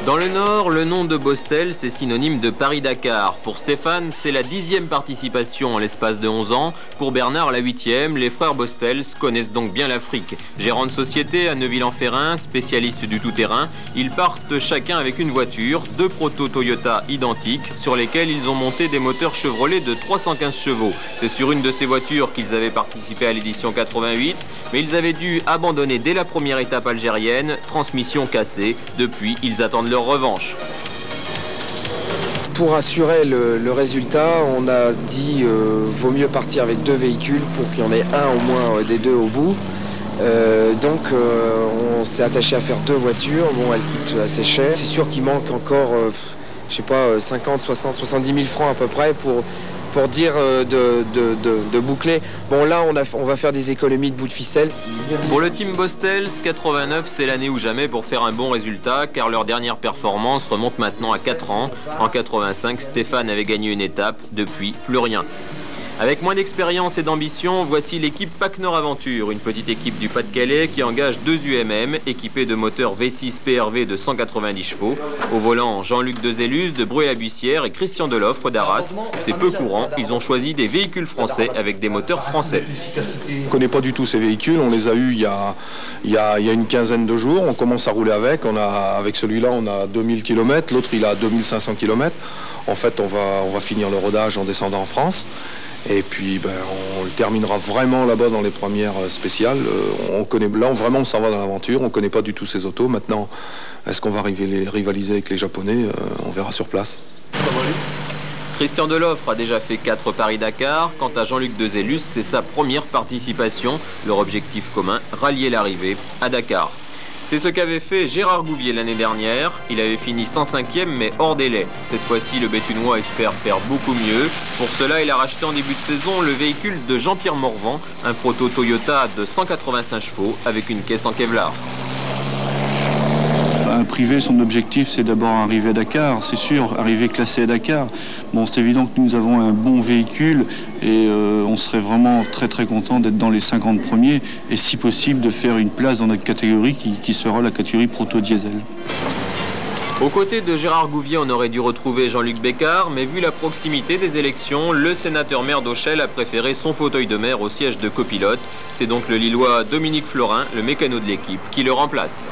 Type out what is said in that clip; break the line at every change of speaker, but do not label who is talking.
Dans le Nord, le nom de Bostel, c'est synonyme de Paris-Dakar. Pour Stéphane, c'est la 10e participation en l'espace de 11 ans. Pour Bernard, la 8e. Les frères Bostels connaissent donc bien l'Afrique. Gérants de société à Neuville-en-Ferrin, spécialistes du tout-terrain, ils partent chacun avec une voiture, 2 proto-Toyota identiques, sur lesquels ils ont monté des moteurs Chevrolet de 315 chevaux. C'est sur une de ces voitures qu'ils avaient participé à l'édition 88, mais ils avaient dû abandonner dès la première étape algérienne, transmission cassée. Depuis, ils attendent leur revanche.
Pour assurer le résultat, on a dit vaut mieux partir avec 2 véhicules pour qu'il y en ait un au moins des 2 au bout. Donc on s'est attaché à faire 2 voitures. Bon, elles coûtent assez cher. C'est sûr qu'il manque encore, je sais pas, 50, 60, 70 000 francs à peu près pour dire de boucler. Bon, là, on va faire des économies de bout de ficelle.
Pour le team Bostels, 89, c'est l'année ou jamais pour faire un bon résultat, car leur dernière performance remonte maintenant à 4 ans. En 85, Stéphane avait gagné une étape. Depuis, plus rien. Avec moins d'expérience et d'ambition, voici l'équipe PAC Nord Aventure, une petite équipe du Pas-de-Calais qui engage 2 UMM équipés de moteurs V6 PRV de 190 chevaux. Au volant, Jean-Luc Dezellus de Bruay-la-Bussière et Christian Deloffre d'Arras. C'est peu courant, ils ont choisi des véhicules français avec des moteurs français.
On ne connaît pas du tout ces véhicules, on les a eus il y a une quinzaine de jours, on commence à rouler avec. Avec celui-là, on a 2000 km, l'autre il a 2500 km. En fait, on va finir le rodage en descendant en France. Et puis on le terminera vraiment là-bas dans les premières spéciales. Vraiment on s'en va dans l'aventure, on ne connaît pas du tout ces autos. Maintenant, est-ce qu'on va rivaliser avec les Japonais? On verra sur place.
Christian Deloffre a déjà fait 4 Paris-Dakar. Quant à Jean-Luc Dezellus, c'est sa première participation. Leur objectif commun, rallier l'arrivée à Dakar. C'est ce qu'avait fait Gérard Gouvier l'année dernière. Il avait fini 105e mais hors délai. Cette fois-ci, le Béthunois espère faire beaucoup mieux. Pour cela, il a racheté en début de saison le véhicule de Jean-Pierre Morvan, un proto Toyota de 185 chevaux avec une caisse en Kevlar.
Un privé, son objectif, c'est d'abord arriver à Dakar, c'est sûr, arriver classé à Dakar. Bon, c'est évident que nous avons un bon véhicule et on serait vraiment très très content d'être dans les 50 premiers et si possible de faire une place dans notre catégorie qui sera la catégorie proto-diesel.
Aux côtés de Gérard Gouvier, on aurait dû retrouver Jean-Luc Bécard, mais vu la proximité des élections, le sénateur maire d'Auchel a préféré son fauteuil de maire au siège de copilote. C'est donc le Lillois Dominique Florin, le mécano de l'équipe, qui le remplace.